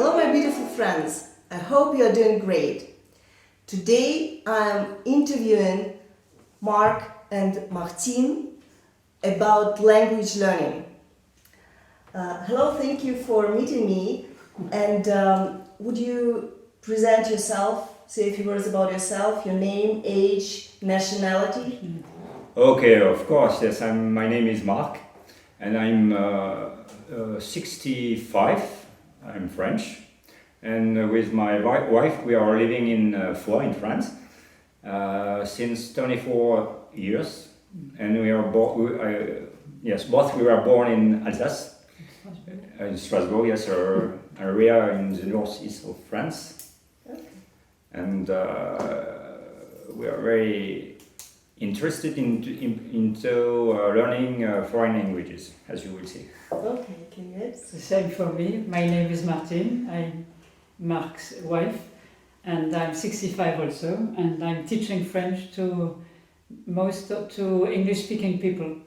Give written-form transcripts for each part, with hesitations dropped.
Hello my beautiful friends, I hope you are doing great. Today I'm interviewing Mark and Martin about language learning. Hello, thank you for meeting me, and would you present yourself, say a few words about yourself, your name, age, nationality? Okay, of course, yes, my name is Mark and I'm 65, I'm French, and with my wife we are living in Foix in France since 24 years, and we are both we were born in Alsace, in Strasbourg, yes, an area in the northeast of France, and we are very interested into learning foreign languages, as you will see. Okay, good. It's the same for me. My name is Martin. I'm Mark's wife, and I'm 65 also, and I'm teaching French to English-speaking people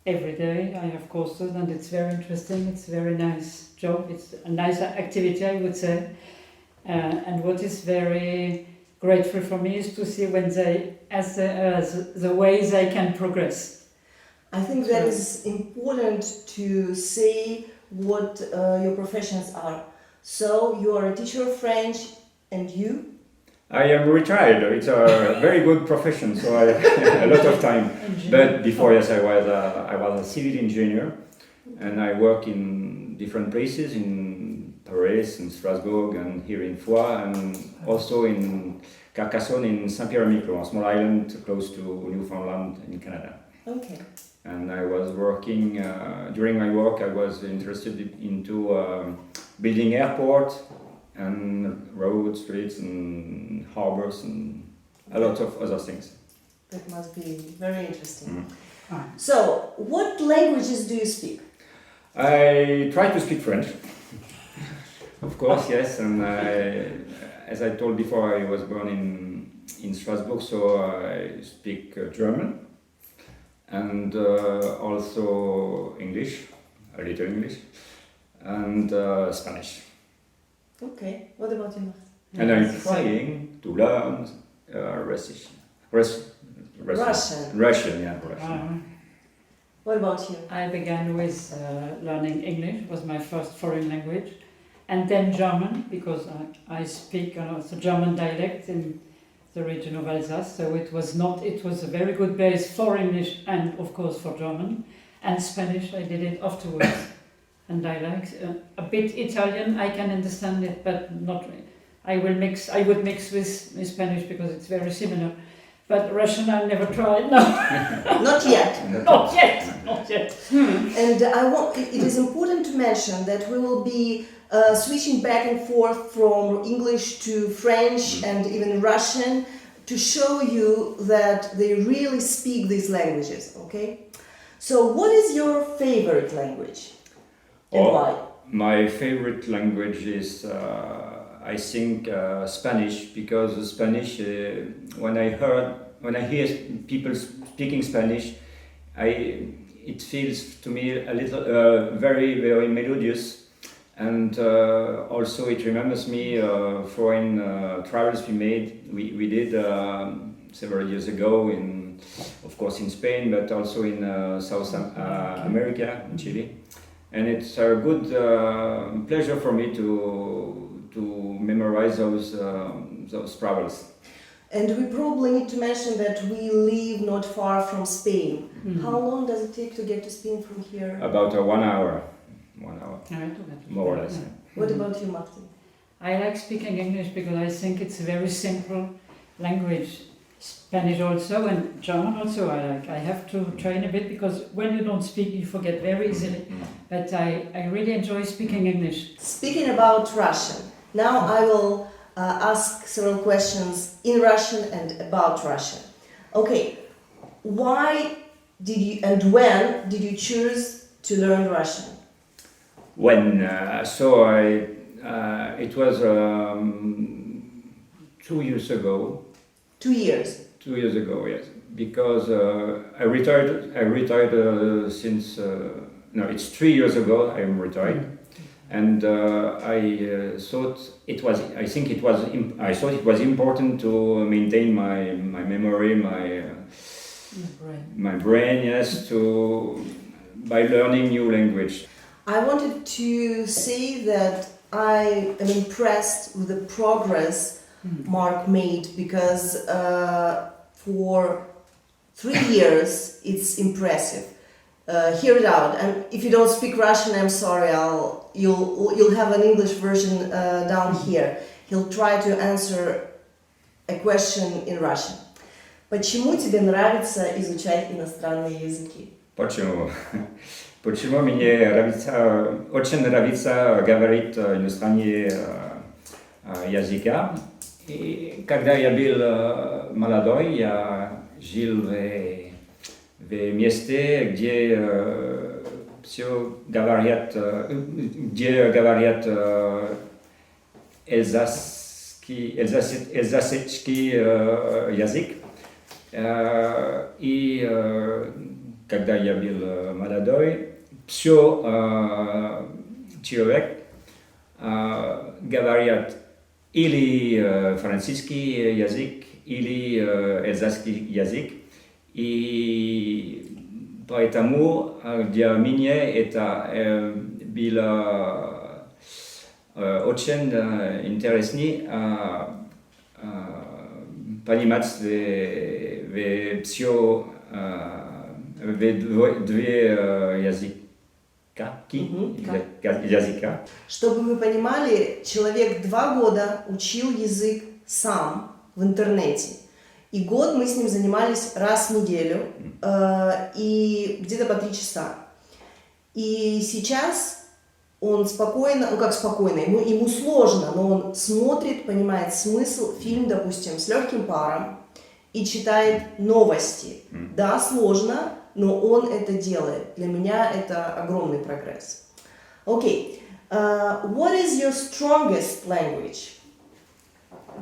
every day. I have courses, and it's very interesting. It's a very nice job. It's a nice activity, I would say. And what is very grateful for me is to see when the ways I can progress. I think that is important to say what your professions are. So you are a teacher of French, and you? I am retired. It's a very good profession, so I have a lot of time. But before, yes, I was a civil engineer, and I work in different places in Paris, in Strasbourg, and here in Foix, and also in Carcassonne in Saint-Pierre-et-Miquelon, a small island close to Newfoundland in Canada. Okay. And I was working, during my work I was interested into building airports and roads, streets and harbors and a lot of other things. That must be very interesting. Mm. So, what languages do you speak? I try to speak French, of course, yes, and as I told before, I was born in Strasbourg, so I speak German. And also English, a little English, and Spanish. Okay, what about you, Martin? And I'm trying to learn Russian. Russian, yeah, Russian. What about you? I began with learning English, it was my first foreign language, and then German, because I speak also German dialect in the region of Alsace, so it was a very good base for English and of course for German, and Spanish I did it afterwards. And I like a bit Italian, I can understand it, but not, I would mix with Spanish because it's very similar. But Russian I never tried, no. Not yet. Not yet. And it is important to mention that we will be switching back and forth from English to French and even Russian to show you that they really speak these languages, okay? So what is your favorite language and why? My favorite language is, I think, Spanish, because Spanish, when I hear people speaking Spanish, it feels to me a little, very, very melodious. And also it remembers me foreign travels we did several years ago of course in Spain, but also in South America, in Chile. And it's a good pleasure for me to memorize those travels. And we probably need to mention that we live not far from Spain. Mm-hmm. How long does it take to get to Spain from here? About 1 hour. 1 hour, more or less. Yeah. What about you, Martin? I like speaking English because I think it's a very simple language. Spanish also and German also I like. I have to train a bit because when you don't speak you forget very easily. But I really enjoy speaking English. Speaking about Russian, now I will ask several questions in Russian and about Russian. Okay, why did you and when did you choose to learn Russian? When it was 2 years ago. 2 years. 2 years ago, yes. Because I retired since no, it's 3 years ago. I am retired, And I thought it was. I think it was. I thought it was important to maintain my memory, my brain. Yes, by learning new language. I wanted to say that I am impressed with the progress Mark made because for 3 years it's impressive. Hear it out, and if you don't speak Russian, I'm sorry. You'll have an English version down here. He'll try to answer a question in Russian. Почему тебе нравится изучать иностранные языки? Почему? Почему мне нравится, очень нравится говорить иностранные языка. И когда я был молодой, я жил в месте, где все говорят, где говорят эльзасский язык. И когда я был молодой, все человек говорят или французский язык, или эльзасский язык. И поэтому для меня это было очень интересно понимать все две языка. Чтобы вы понимали, человек 2 года учил язык сам в интернете. И год мы с ним занимались раз в неделю, и где-то по 3 часа. И сейчас он спокойно, ну как спокойно, ему сложно, но он смотрит, понимает смысл, фильм, допустим, с легким паром, и читает новости. Да, сложно, но он это делает. Для меня это огромный прогресс. Okay, what is your strongest language?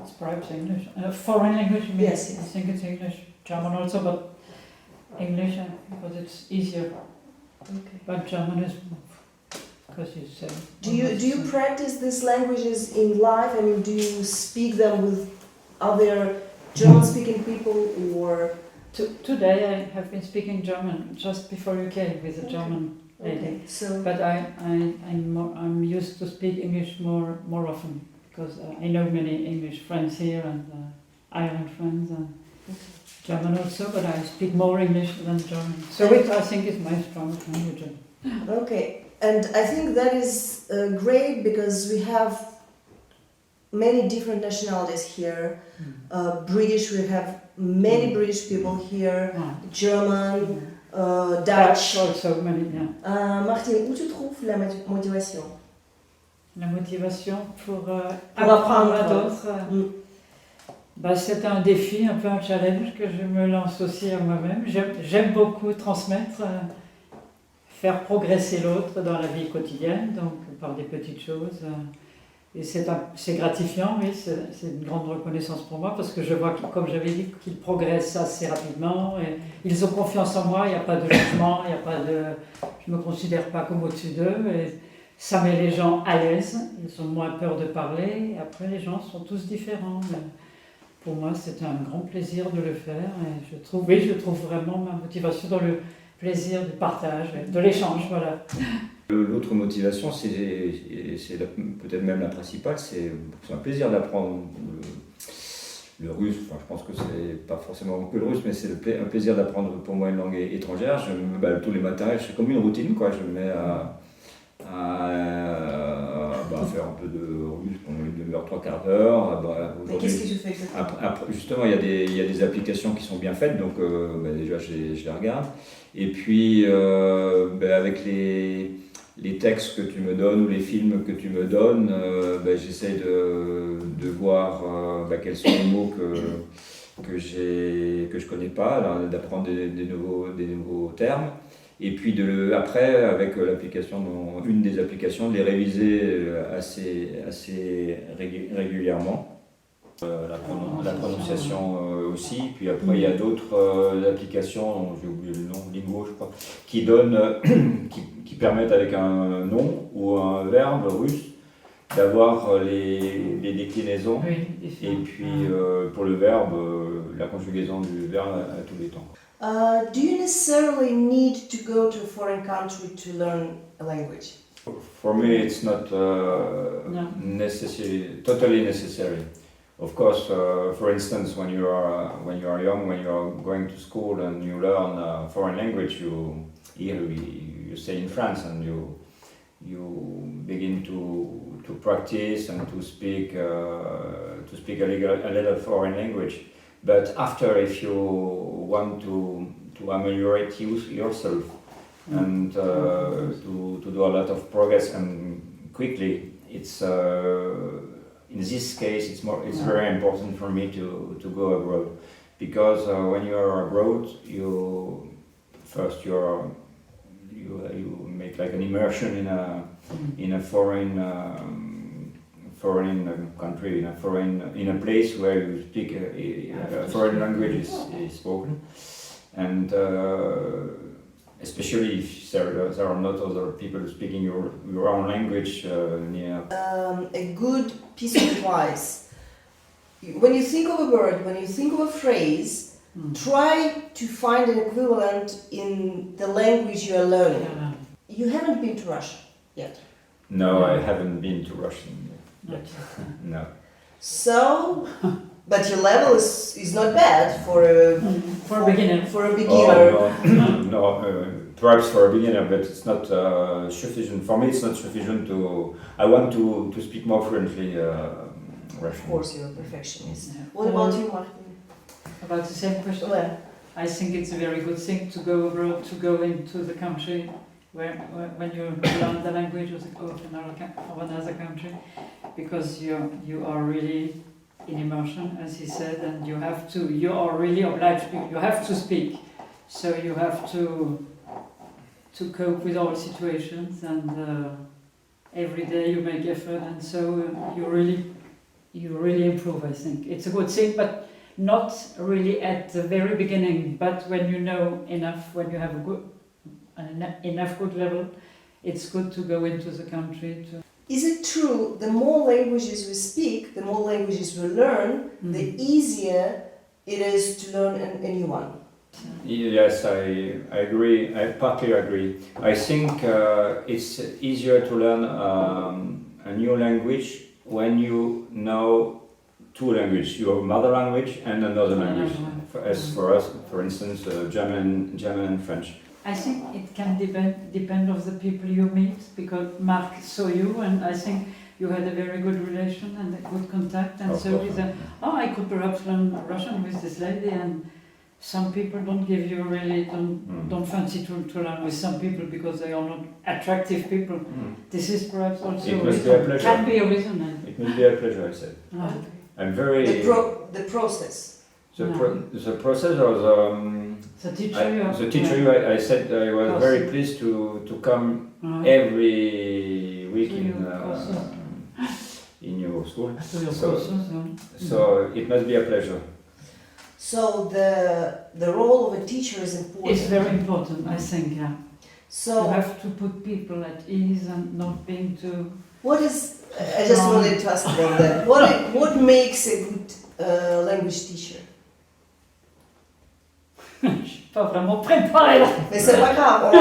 It's perhaps English. Foreign language, Yes. I think it's English. German also, but English because it's easier. Okay. But German is because you say. Do you practice these languages in life? I mean, do you speak them with other German-speaking people or? Today I have been speaking German just before you came with a German lady. Okay, so. But I'm used to speak English more often because I know many English friends here and Ireland friends and German also. But I speak more English than German. So it I think is my strongest language. Okay, and I think that is great because we have many different nationalities here. British, we have many British people here. German, Dutch. Also many, yeah. Martine, où tu trouves la motivation? La motivation pour apprendre à d'autres. C'est un défi, un peu un challenge que je me lance aussi à moi-même. J'aime beaucoup transmettre, faire progresser l'autre dans la vie quotidienne, donc par des petites choses. Et c'est gratifiant, oui, c'est une grande reconnaissance pour moi parce que je vois, comme j'avais dit, qu'ils progressent assez rapidement et ils ont confiance en moi, il n'y a pas de jugement, je ne me considère pas comme au-dessus d'eux et ça met les gens à l'aise, ils ont moins peur de parler et après les gens sont tous différents. Mais pour moi, c'est un grand plaisir de le faire et je trouve vraiment ma motivation dans le plaisir du partage, de l'échange, voilà. L'autre motivation, c'est peut-être même la principale, c'est un plaisir d'apprendre le russe. Enfin, je pense que c'est pas forcément que le russe, mais c'est un plaisir d'apprendre pour moi une langue étrangère. Tous les matins, c'est comme une routine, quoi. Je me mets à faire un peu de russe pendant une demi-heure, 3/4 d'heure. Mais qu'est-ce que tu fais exactement? Après, justement, il y a des applications qui sont bien faites, donc déjà je les regarde. Et puis avec les textes que tu me donnes ou les films que tu me donnes, j'essaie de voir quels sont les mots que je connais pas, d'apprendre des nouveaux termes. Et puis après, avec une des applications, de les réviser assez régulièrement. La prononciation aussi. Puis après, il y a d'autres applications, j'ai oublié le nom, bilingual, je crois, qui qui permettent avec un nom ou un verbe russe d'avoir les déclinaisons. Oui, Et puis pour le verbe, la conjugaison du verbe à tous les temps. Do you necessarily need to go to a foreign country to learn a language? For me, it's not totally necessary. Of course, for instance, when you are young, when you are going to school and you learn a foreign language, you stay in France and you begin to practice and to speak a little foreign language. But after, if you want to ameliorate yourself and to do a lot of progress and quickly, it's in this case it's very important for me to go abroad, because when you are abroad, you make like an immersion in a foreign country, in a place where you speak a foreign language is spoken, and especially if there are not other people speaking your own language near. A good piece of advice: when you think of a word, when you think of a phrase, try to find an equivalent in the language you are learning. You haven't been to Russia yet. No, I haven't been to Russia yet. No. So, but your level is not bad for a beginner. For a beginner. Oh, no, perhaps for a beginner, but it's not sufficient. For me, it's not sufficient to. I want to speak more fluently Russian. Of course, you're a perfectionist. What about you, Martin? About the same question? Well, I think it's a very good thing to go abroad, to go into the country when you learn the language of another country, because you are really in immersion, as he said, and you are really obliged, you have to speak, so you have to cope with all situations, and every day you make effort, and so you really improve. I think it's a good thing, but not really at the very beginning, but when you know enough, when you have enough good level, it's good to go into the country. Is it true, the more languages we speak, the more languages we learn, the easier it is to learn a new one? Yes, I agree. I partly agree. I think it's easier to learn a new language when you know two languages, your mother language and another language. As for us, for instance, German and French. I think it can depend of the people you meet, because Mark saw you, and I think you had a very good relation and a good contact, and so he said, I could perhaps learn Russian with this lady, and some people don't fancy to learn with some people because they are not attractive people. This is perhaps also it must be a pleasure. Can be a reason. It must be a pleasure, I said. I'm very... The process. The process or the teacher. I said I was very pleased to come every week in your school. So it must be a pleasure. So the role of a teacher is important. It's very important, I think. Yeah. So you have to put people at ease and not being too. What is? I just wanted to ask about that. What makes a good language teacher? Je suis pas vraiment préparée là. Mais c'est pas grave,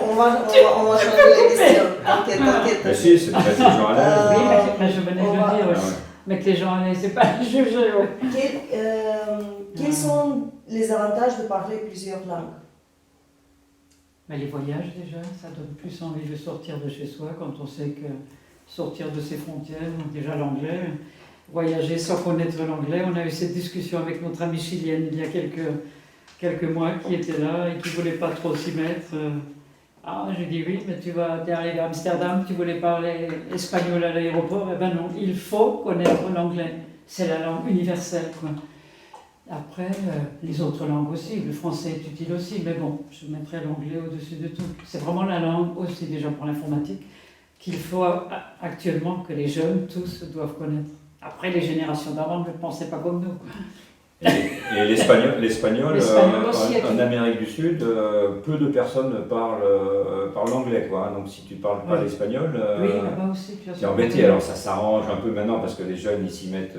on va changer les questions. T'inquiète. Mais si, c'est peut-être les gens à l'aise. Oui, mais je venais de le dire, mais que les gens à l'aise, c'est pas juger. Quels sont les avantages de parler plusieurs langues? Les voyages déjà, ça donne plus envie de sortir de chez soi quand on sait que sortir de ses frontières, déjà l'anglais, voyager sans connaître l'anglais. On a eu cette discussion avec notre amie chilienne il y a quelques mois qui était là et qui ne voulait pas trop s'y mettre. Je dis oui, mais t'es arrivé à Amsterdam, tu voulais parler espagnol à l'aéroport. Eh ben non, il faut connaître l'anglais. C'est la langue universelle, quoi. Après, les autres langues aussi, le français est utile aussi, mais bon, je mettrai l'anglais au-dessus de tout. C'est vraiment la langue aussi, déjà pour l'informatique, qu'il faut actuellement que les jeunes tous doivent connaître. Après, les générations d'avant ne pensaient pas comme nous, quoi. Et l'espagnol, L'espagnol aussi, en Amérique du Sud, peu de personnes parlent l'anglais, quoi. Donc si tu parles pas Oui. l'espagnol, Oui, là-bas aussi, tu as t'es embêté. Alors ça s'arrange un peu maintenant parce que les jeunes ils s'y mettent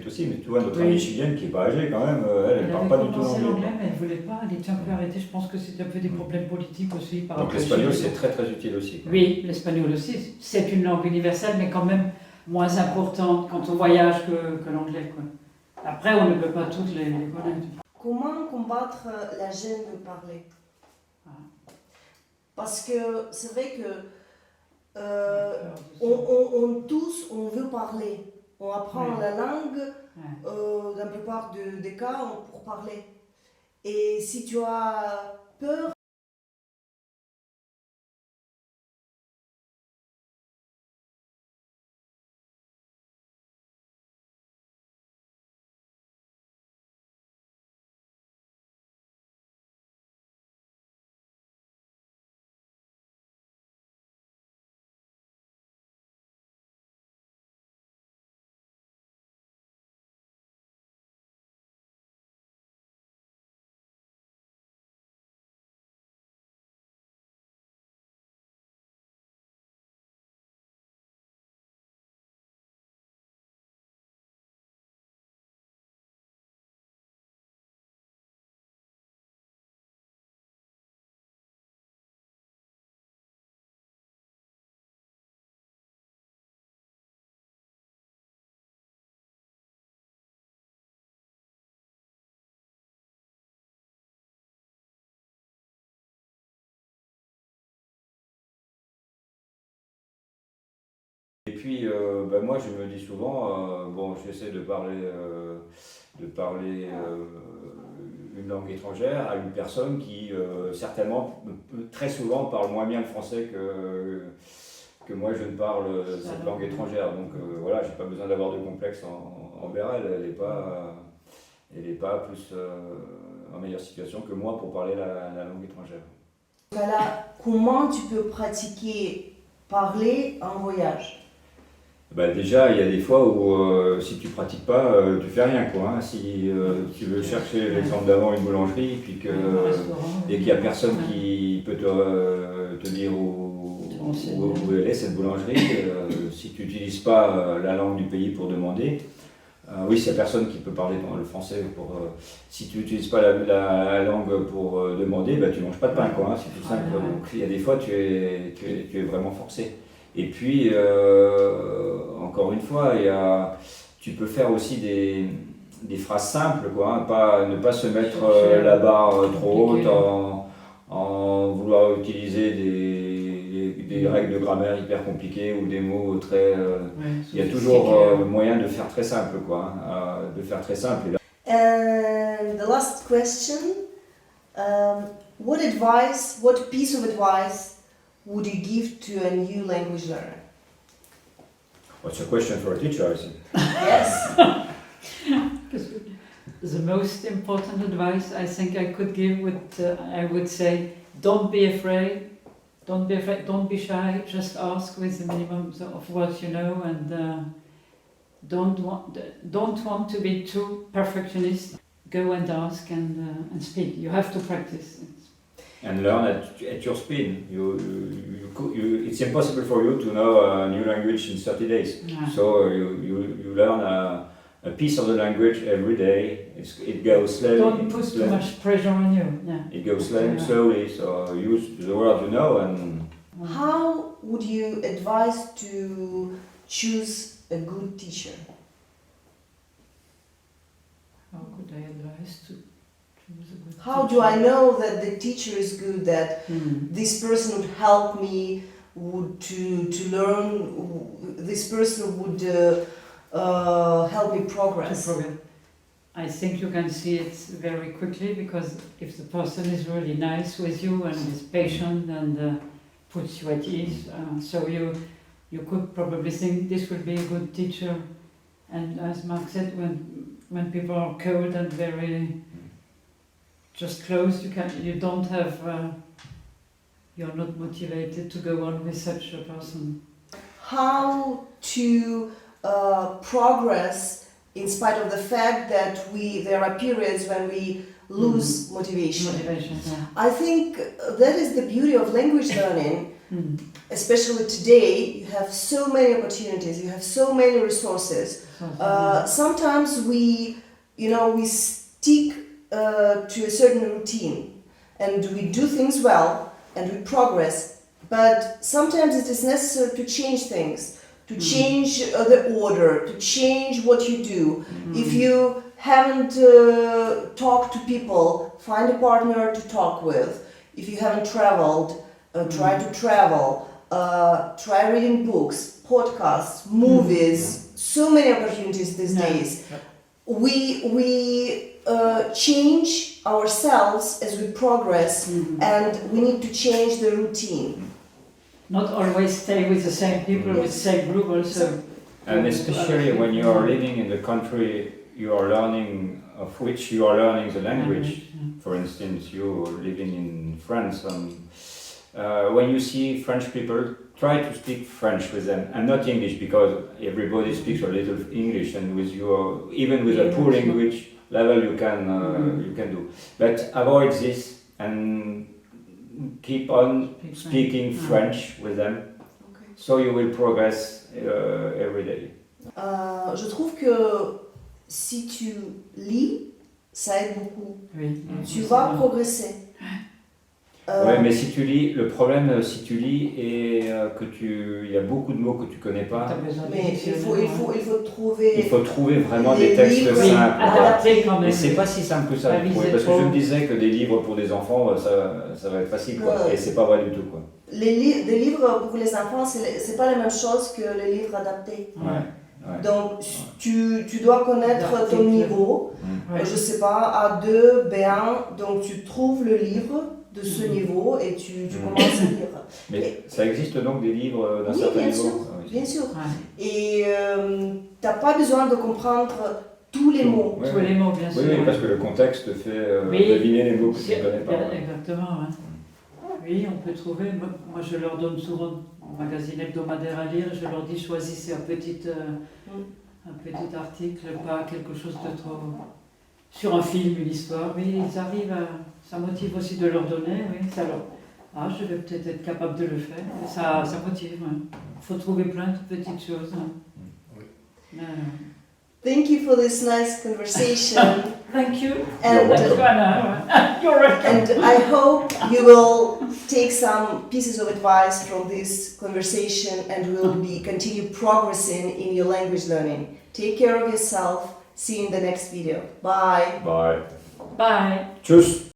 aussi. Mais tu vois, notre Oui. amie chilienne qui est pas âgée quand même, elle Elle parle avait pas du tout commencé l'anglais. l'anglais, mais elle ne voulait pas, elle était un peu arrêtée. Je pense que c'était un peu des problèmes politiques aussi. Par Donc rapport au l'espagnol Chili. c'est très très utile aussi, quoi. Oui, l'espagnol aussi. C'est une langue universelle, mais quand même moins importante quand on voyage que l'anglais, quoi. Après, on ne peut pas toutes les connaître. Comment combattre la gêne de parler? Parce que c'est vrai que on tous, on veut parler. On apprend Ouais. la langue, Ouais. dans la plupart des cas, pour parler. Et si tu as peur, Et puis moi je me dis souvent, bon j'essaie de parler une langue étrangère à une personne qui certainement très souvent parle moins bien le français que moi je ne parle cette langue étrangère. Donc voilà, j'ai pas besoin d'avoir de complexe envers elle, elle est pas plus en meilleure situation que moi pour parler la langue étrangère. voilà, comment tu peux pratiquer parler en voyage? Bah déjà, il y a des fois où si tu pratiques pas, tu fais rien, quoi. Hein. Si tu veux chercher l'exemple d'avant une boulangerie, puis que et qu'il y a personne qui peut te dire où elle est cette boulangerie, si tu n'utilises pas la langue du pays pour demander, oui, s'il n'y a personne qui peut parler le français, si tu n'utilises pas la langue pour demander, bah, tu manges pas de pain, quoi. Hein. C'est tout simple. Donc il y a des fois, tu es vraiment forcé. Et puis, encore une fois, tu peux faire aussi des phrases simples, quoi, hein, ne pas se mettre la barre trop haute en vouloir utiliser des règles de grammaire hyper compliquées ou des mots très... il y a toujours moyen de faire très simple, quoi, hein, de faire très simple. And the last question, what piece of advice would you give to a new language learner? What's a question for a teacher, I think? Yes. The most important advice I think I could give I would say, don't be afraid, don't be shy, just ask with the minimum of what you know, and don't want to be too perfectionist. Go and ask and speak. You have to practice. And learn at your speed. It's impossible for you to know a new language in 30 days. Yeah. So you learn a piece of the language every day. It goes slowly. Don't put too much pressure on you. Yeah. It goes slowly. So use the word you know. And how would you advise to choose a good teacher? How could I advise to choose a good How teacher? do I know that the teacher is good, that this person would help me to learn, this person would help me progress? I think you can see it very quickly, because if the person is really nice with you and is patient and puts you at ease, so you could probably think this will be a good teacher. And as Mark said, when people are cold and very just closed, you're not motivated to go on with such a person. How to progress in spite of the fact that there are periods when we lose motivation. Yeah. I think that is the beauty of language learning, especially today. You have so many opportunities, you have so many resources. Sometimes we stick to a certain routine and we do things well and we progress, but sometimes it is necessary to change things, to change the order, to change what you do. If you haven't talked to people, find a partner to talk with. If you haven't traveled, try to travel, try reading books, podcasts, movies, so many opportunities these days. We change ourselves as we progress, and we need to change the routine. Not always stay with the same people, with the same group also. And especially when you are living in the country you are learning, of which you are learning the language. For instance, you living in France, when you see French people, try to speak French with them and not English, because everybody speaks a little English, and with your, even with a poor language level you can do. But avoid this and keep on speaking French with them, so you will progress every day. Je trouve que si tu lis, ça aide beaucoup. Tu vas progresser. Ouais, mais si tu lis, le problème si tu lis et il y a beaucoup de mots que tu connais pas. Mais il faut trouver. Il faut trouver vraiment des textes simples. Adaptés quand même. Et c'est pas si simple que ça. Parce que je me disais que des livres pour des enfants, ça va être facile, quoi. Et c'est pas vrai du tout, quoi. Des livres pour les enfants, c'est pas la même chose que les livres adaptés. Ouais. Donc tu dois connaître ton niveau. Je sais pas, A2, B1. Donc tu trouves le livre de ce niveau et tu commences à lire. Mais ça existe donc des livres d'un certain niveau? Bien sûr. Et t'as pas besoin de comprendre tous les mots. Tous les mots, bien sûr. Oui, parce que le contexte fait deviner les mots que tu ne connais pas. Exactement, oui, on peut trouver. Moi, je leur donne souvent un magazine hebdomadaire à lire. Je leur dis choisissez un petit article, pas quelque chose de trop sur un film, une histoire. Oui, ils arrivent ça motive aussi de leur donner. Oui, ça leur. Je vais peut-être être capable de le faire. Ça motive. Il faut trouver plein de petites choses. Thank you for this nice conversation. Thank you. And you're welcome. And I hope you will take some pieces of advice from this conversation and will continue progressing in your language learning. Take care of yourself. See you in the next video. Bye. Bye. Bye. Tschüss.